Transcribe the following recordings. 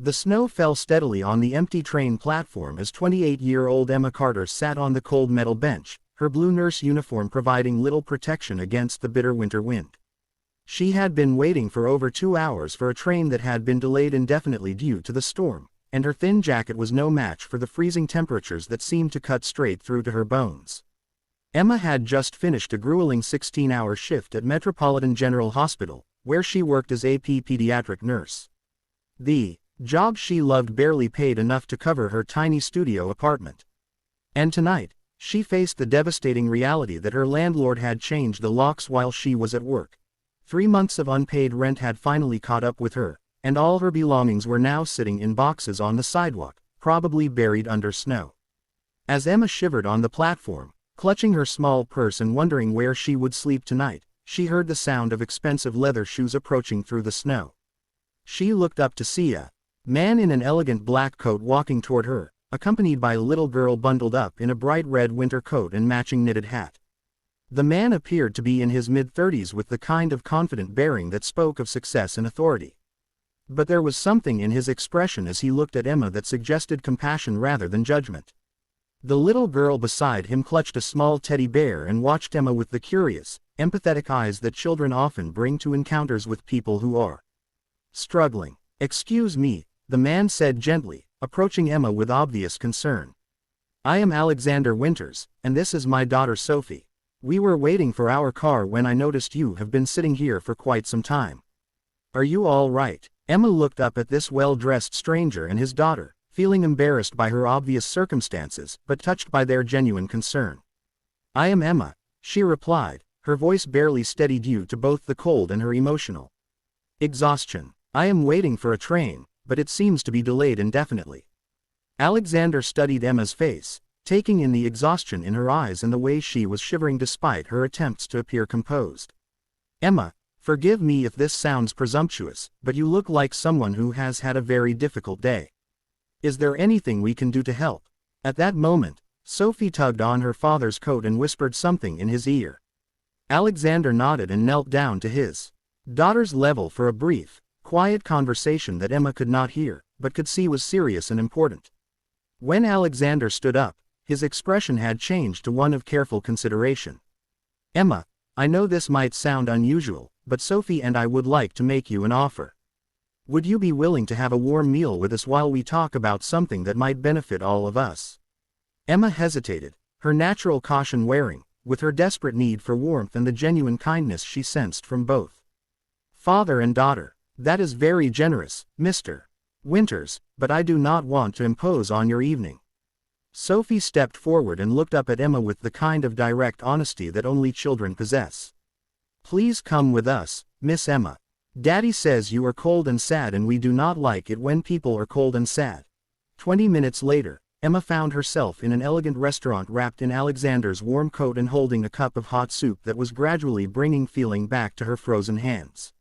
The snow fell steadily on the empty train platform as 28-year-old Emma Carter sat on the cold metal bench, her blue nurse uniform providing little protection against the bitter winter wind. She had been waiting for over 2 hours for a train that had been delayed indefinitely due to the storm, and her thin jacket was no match for the freezing temperatures that seemed to cut straight through to her bones. Emma had just finished a grueling 16-hour shift at Metropolitan General Hospital, where she worked as a pediatric nurse. The job she loved barely paid enough to cover her tiny studio apartment. And tonight, she faced the devastating reality that her landlord had changed the locks while she was at work. 3 months of unpaid rent had finally caught up with her, and all her belongings were now sitting in boxes on the sidewalk, probably buried under snow. As Emma shivered on the platform, clutching her small purse and wondering where she would sleep tonight, she heard the sound of expensive leather shoes approaching through the snow. She looked up to see a man in an elegant black coat walking toward her, accompanied by a little girl bundled up in a bright red winter coat and matching knitted hat. The man appeared to be in his mid-30s with the kind of confident bearing that spoke of success and authority. But there was something in his expression as he looked at Emma that suggested compassion rather than judgment. The little girl beside him clutched a small teddy bear and watched Emma with the curious, empathetic eyes that children often bring to encounters with people who are struggling. "Excuse me," the man said gently, approaching Emma with obvious concern. "I am Alexander Winters, and this is my daughter Sophie. We were waiting for our car when I noticed you have been sitting here for quite some time. Are you all right?" Emma looked up at this well-dressed stranger and his daughter, feeling embarrassed by her obvious circumstances, but touched by their genuine concern. "I am Emma," she replied, her voice barely steady due to both the cold and her emotional exhaustion. "I am waiting for a train, but it seems to be delayed indefinitely." Alexander studied Emma's face, taking in the exhaustion in her eyes and the way she was shivering despite her attempts to appear composed. "Emma, forgive me if this sounds presumptuous, but you look like someone who has had a very difficult day. Is there anything we can do to help?" At that moment, Sophie tugged on her father's coat and whispered something in his ear. Alexander nodded and knelt down to his daughter's level for a brief, quiet conversation that Emma could not hear, but could see was serious and important. When Alexander stood up, his expression had changed to one of careful consideration. "Emma, I know this might sound unusual, but Sophie and I would like to make you an offer. Would you be willing to have a warm meal with us while we talk about something that might benefit all of us?" Emma hesitated, her natural caution wearing, with her desperate need for warmth and the genuine kindness she sensed from both father and daughter. "That is very generous, Mr. Winters, but I do not want to impose on your evening." Sophie stepped forward and looked up at Emma with the kind of direct honesty that only children possess. "Please come with us, Miss Emma. Daddy says you are cold and sad and we do not like it when people are cold and sad." 20 minutes later, Emma found herself in an elegant restaurant wrapped in Alexander's warm coat and holding a cup of hot soup that was gradually bringing feeling back to her frozen hands.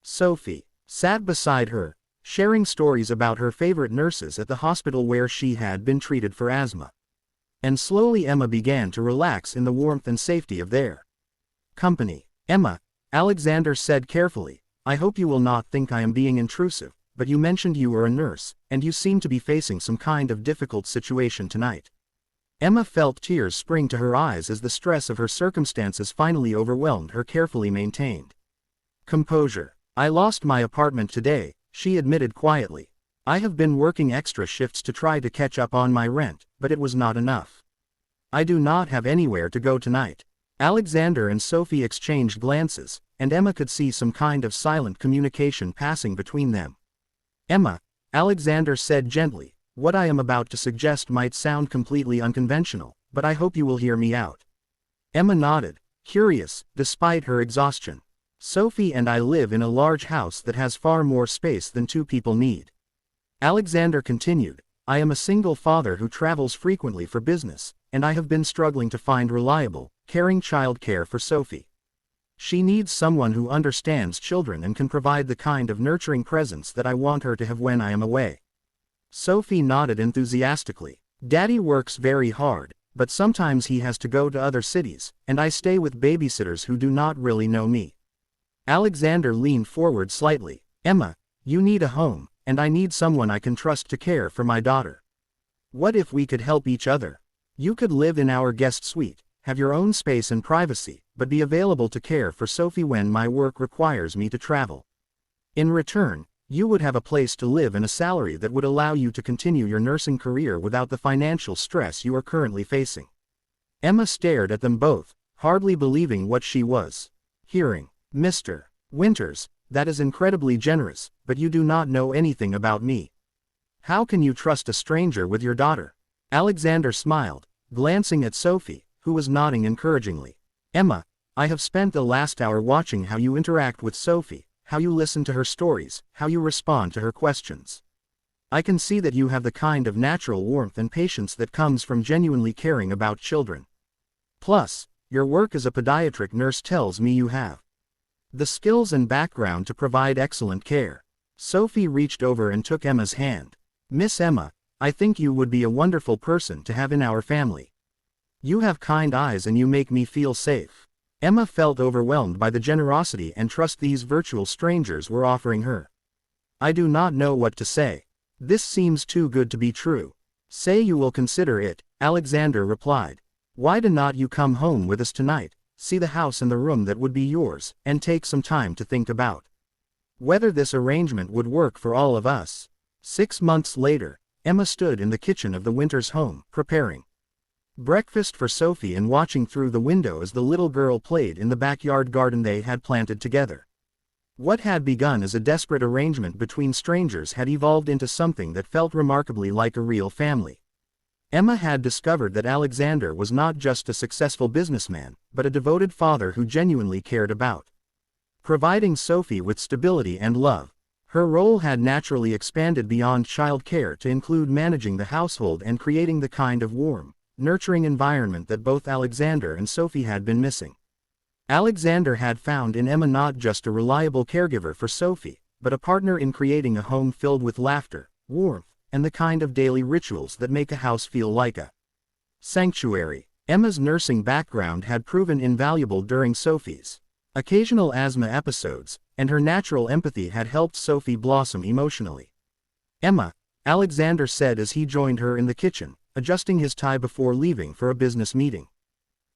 Sophie sat beside her, sharing stories about her favorite nurses at the hospital where she had been treated for asthma. And slowly Emma began to relax in the warmth and safety of their company. "Emma," Alexander said carefully, "I hope you will not think I am being intrusive, but you mentioned you were a nurse, and you seem to be facing some kind of difficult situation tonight." Emma felt tears spring to her eyes as the stress of her circumstances finally overwhelmed her carefully maintained composure. "I lost my apartment today," she admitted quietly. "I have been working extra shifts to try to catch up on my rent, but it was not enough. I do not have anywhere to go tonight." Alexander and Sophie exchanged glances, and Emma could see some kind of silent communication passing between them. "Emma," Alexander said gently, "what I am about to suggest might sound completely unconventional, but I hope you will hear me out." Emma nodded, curious, despite her exhaustion. "Sophie and I live in a large house that has far more space than 2 people need." Alexander continued, "I am a single father who travels frequently for business, and I have been struggling to find reliable, caring childcare for Sophie. She needs someone who understands children and can provide the kind of nurturing presence that I want her to have when I am away." Sophie nodded enthusiastically. "Daddy works very hard, but sometimes he has to go to other cities, and I stay with babysitters who do not really know me." Alexander leaned forward slightly. "Emma, you need a home, and I need someone I can trust to care for my daughter. What if we could help each other? You could live in our guest suite, have your own space and privacy, but be available to care for Sophie when my work requires me to travel. In return, you would have a place to live and a salary that would allow you to continue your nursing career without the financial stress you are currently facing. Emma stared at them both, hardly believing what she was hearing. Mr. Winters, that is incredibly generous, but you do not know anything about me. How can you trust a stranger with your daughter? Alexander smiled, glancing at Sophie, who was nodding encouragingly. Emma, I have spent the last hour watching how you interact with Sophie, how you listen to her stories, how you respond to her questions. I can see that you have the kind of natural warmth and patience that comes from genuinely caring about children. Plus, your work as a pediatric nurse tells me you have the skills and background to provide excellent care. Sophie reached over and took Emma's hand. Miss Emma, I think you would be a wonderful person to have in our family. You have kind eyes and you make me feel safe. Emma felt overwhelmed by the generosity and trust these virtual strangers were offering her. I do not know what to say. This seems too good to be true. Say you will consider it, Alexander replied. Why do not you come home with us tonight, see the house and the room that would be yours, and take some time to think about whether this arrangement would work for all of us. 6 months later, Emma stood in the kitchen of the Winters home, preparing breakfast for Sophie and watching through the window as the little girl played in the backyard garden they had planted together. What had begun as a desperate arrangement between strangers had evolved into something that felt remarkably like a real family. Emma had discovered that Alexander was not just a successful businessman, but a devoted father who genuinely cared about providing Sophie with stability and love. Her role had naturally expanded beyond childcare to include managing the household and creating the kind of warm, nurturing environment that both Alexander and Sophie had been missing. Alexander had found in Emma not just a reliable caregiver for Sophie, but a partner in creating a home filled with laughter, warmth, and the kind of daily rituals that make a house feel like a sanctuary. Emma's nursing background had proven invaluable during Sophie's occasional asthma episodes, and her natural empathy had helped Sophie blossom emotionally. Emma, Alexander said as he joined her in the kitchen, adjusting his tie before leaving for a business meeting.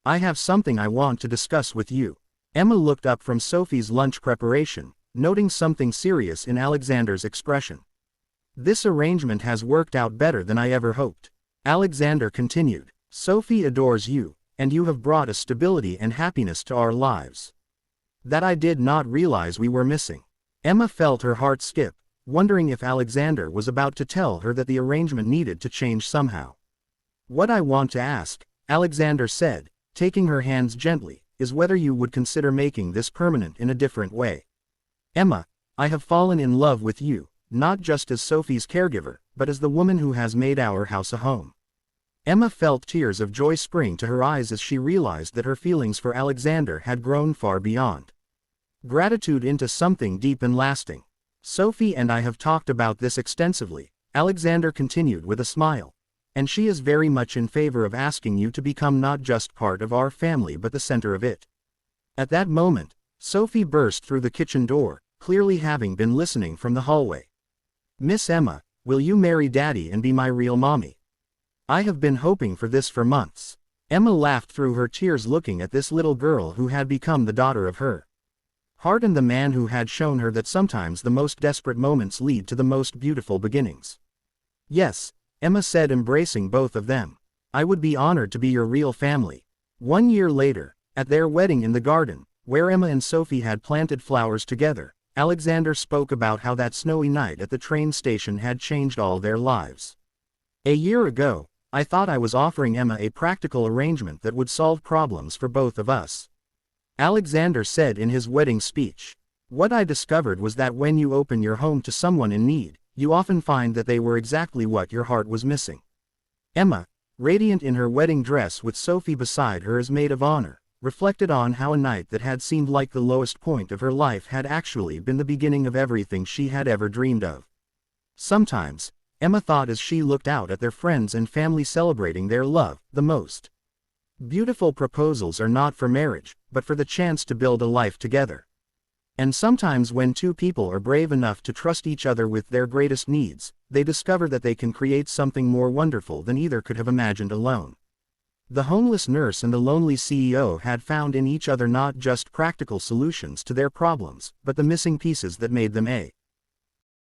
I have something I want to discuss with you. Emma looked up from Sophie's lunch preparation, noting something serious in Alexander's expression. This arrangement has worked out better than I ever hoped. Alexander continued. Sophie adores you, and you have brought a stability and happiness to our lives that I did not realize we were missing. Emma felt her heart skip, wondering if Alexander was about to tell her that the arrangement needed to change somehow. What I want to ask, Alexander said, taking her hands gently, is whether you would consider making this permanent in a different way. Emma, I have fallen in love with you, not just as Sophie's caregiver, but as the woman who has made our house a home. Emma felt tears of joy spring to her eyes as she realized that her feelings for Alexander had grown far beyond gratitude into something deep and lasting. Sophie and I have talked about this extensively, Alexander continued with a smile. And she is very much in favor of asking you to become not just part of our family but the center of it. At that moment, Sophie burst through the kitchen door, clearly having been listening from the hallway. Miss Emma, will you marry Daddy and be my real mommy? I have been hoping for this for months. Emma laughed through her tears looking at this little girl who had become the daughter of her heart and the man who had shown her that sometimes the most desperate moments lead to the most beautiful beginnings. Yes, Emma said, embracing both of them. I would be honored to be your real family. 1 year later, at their wedding in the garden, where Emma and Sophie had planted flowers together, Alexander spoke about how that snowy night at the train station had changed all their lives. A year ago, I thought I was offering Emma a practical arrangement that would solve problems for both of us. Alexander said in his wedding speech. What I discovered was that when you open your home to someone in need, you often find that they were exactly what your heart was missing. Emma, radiant in her wedding dress with Sophie beside her as maid of honor, reflected on how a night that had seemed like the lowest point of her life had actually been the beginning of everything she had ever dreamed of. Sometimes, Emma thought as she looked out at their friends and family celebrating their love, the most beautiful proposals are not for marriage, but for the chance to build a life together. And sometimes when two people are brave enough to trust each other with their greatest needs, they discover that they can create something more wonderful than either could have imagined alone. The homeless nurse and the lonely CEO had found in each other not just practical solutions to their problems, but the missing pieces that made them a